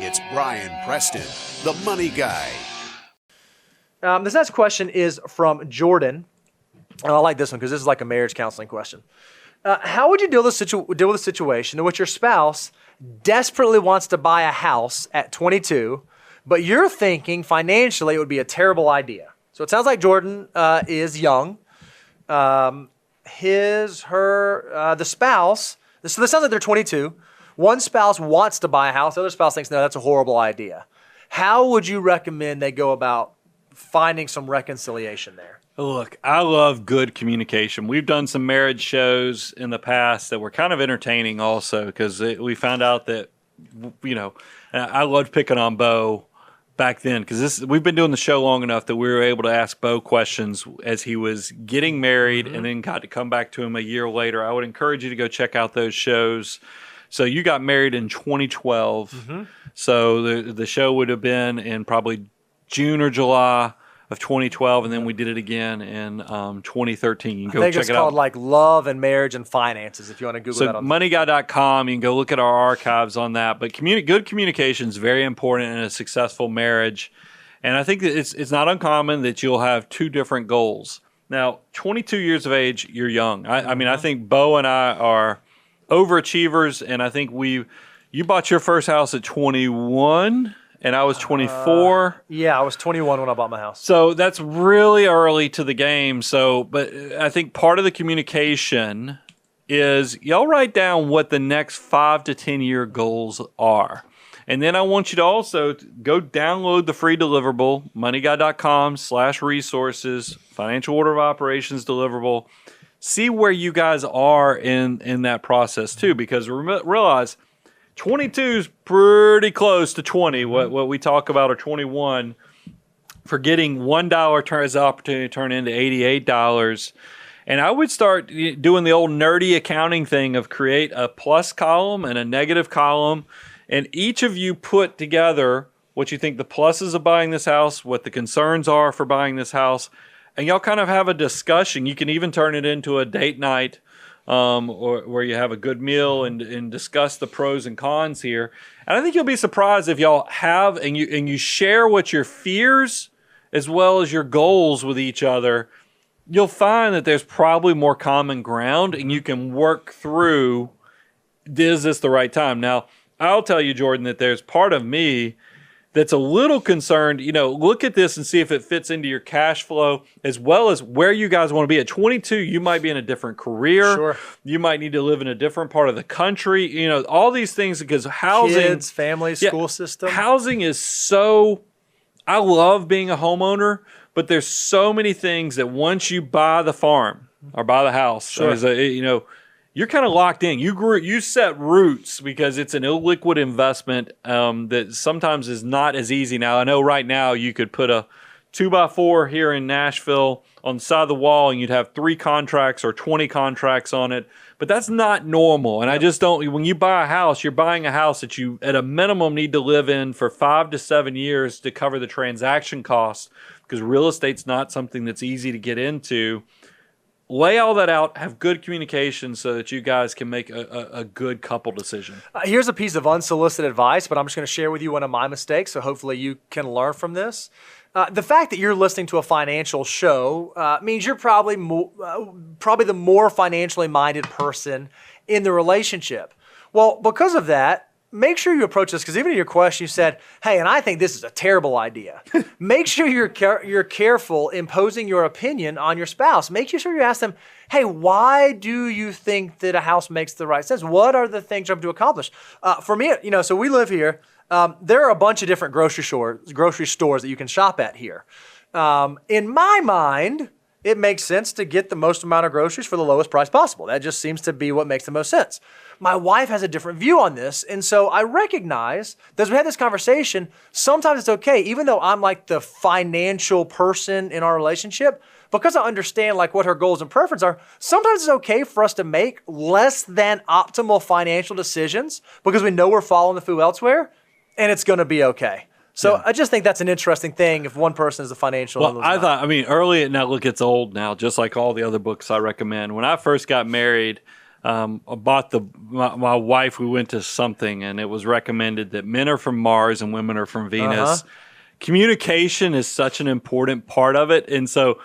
It's Brian Preston, the Money Guy. This next question is from Jordan. And I like this one because this is like a marriage counseling question. How would you deal with a situation in which your spouse desperately wants to buy a house at 22, but you're thinking financially it would be a terrible idea? So it sounds like Jordan is young. The spouse, so this sounds like they're 22. One spouse wants to buy a house. The other spouse thinks, no, that's a horrible idea. How would you recommend they go about finding some reconciliation there? Look, I love good communication. We've done some marriage shows in the past that were kind of entertaining also because we found out that, I loved picking on Bo back then because we've been doing the show long enough that we were able to ask Bo questions as he was getting married and then got to come back to him a year later. I would encourage you to go check out those shows. So you got married in 2012. So the show would have been in probably June or July of 2012, and then we did it again in 2013. You can go check it out. I think it's called like Love and Marriage and Finances if you want to Google that. So moneyguy.com, you can go look at our archives on that. But good communication is very important in a successful marriage. And I think that it's not uncommon that you'll have two different goals. Now, 22 years of age, you're young. I mean, I think Bo and I are overachievers, and I think you bought your first house at 21, and I was 24. Yeah, I was 21 when I bought my house. So that's really early to the game. But I think part of the communication is y'all write down what the next 5 to 10 year goals are. And then I want you to also go download the free deliverable, moneyguy.com/resources, financial order of operations deliverable. See where you guys are in that process too, because realize 22 is pretty close to 20. What we talk about are 21. For getting $1 turns the opportunity to turn into $88. And I would start doing the old nerdy accounting thing of create a plus column and a negative column. And each of you put together what you think the pluses of buying this house, what the concerns are for buying this house. And y'all kind of have a discussion. You can even turn it into a date night or where you have a good meal and discuss the pros and cons here. And I think you'll be surprised if y'all have and you share what your fears as well as your goals with each other. You'll find that there's probably more common ground and you can work through, is this the right time? Now, I'll tell you, Jordan, that there's part of me that's a little concerned. Look at this and see if it fits into your cash flow as well as where you guys want to be. At 22, you might be in a different career. Sure. You might need to live in a different part of the country. All these things because housing. Kids, family, school system. Housing is so, I love being a homeowner, but there's so many things that once you buy the farm or buy the house, sure. You're kind of locked in. You set roots because it's an illiquid investment that sometimes is not as easy. Now, I know right now you could put a 2x4 here in Nashville on the side of the wall and you'd have 3 contracts or 20 contracts on it. But that's not normal. And I just don't, when you buy a house, you're buying a house that you at a minimum need to live in for 5 to 7 years to cover the transaction costs because real estate's not something that's easy to get into. Lay all that out, have good communication so that you guys can make a good couple decision. Here's a piece of unsolicited advice, but I'm just going to share with you one of my mistakes, so hopefully you can learn from this. The fact that you're listening to a financial show means you're probably the more financially minded person in the relationship. Well, because of that, make sure you approach this, because even in your question you said, hey, and I think this is a terrible idea. Make sure you're careful imposing your opinion on your spouse. Make sure you ask them, hey, why do you think that a house makes the right sense? What are the things you have to accomplish? For me, so we live here. There are a bunch of different grocery stores that you can shop at here. In my mind, it makes sense to get the most amount of groceries for the lowest price possible. That just seems to be what makes the most sense. My wife has a different view on this, and so I recognize that as we had this conversation, sometimes it's okay, even though I'm like the financial person in our relationship, because I understand like what her goals and preferences are, sometimes it's okay for us to make less than optimal financial decisions because we know we're following the food elsewhere, and it's going to be okay. So yeah. I just think that's an interesting thing if one person is the financial. Well, early, now look, it's old now, just like all the other books I recommend. When I first got married, About my wife, we went to something, and it was recommended that men are from Mars and women are from Venus. Communication is such an important part of it, and so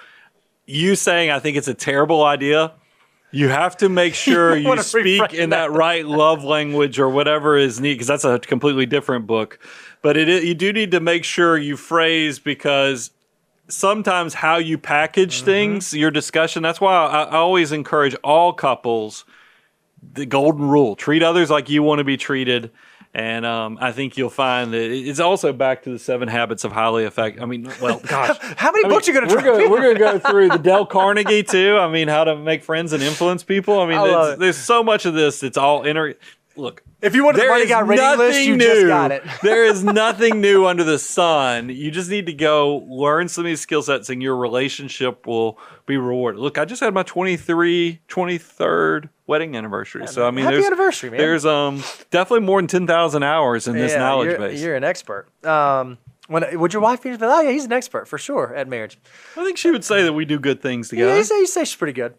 you saying I think it's a terrible idea. You have to make sure you speak in that right love language or whatever is neat, because that's a completely different book. But you do need to make sure you phrase, because sometimes how you package things, your discussion, that's why I always encourage all couples, the golden rule, treat others like you want to be treated. And I think you'll find that it's also back to the 7 Habits of Highly Effective. I mean, well, gosh. How many books are you going to try? We're going to go through the Dale Carnegie, too. I mean, how to make friends and influence people. I mean, there's so much of this. It's all Look. If you want the Money Guy reading list, you just got it. There is nothing new under the sun. You just need to go learn some of these skill sets, and your relationship will be rewarded. Look, I just had my 23rd wedding anniversary. So I mean, happy anniversary, man. There's definitely more than 10,000 hours in this knowledge base. You're an expert. Would your wife be like, oh yeah, he's an expert for sure at marriage? I think she would say that we do good things together. Yeah, you say she's pretty good.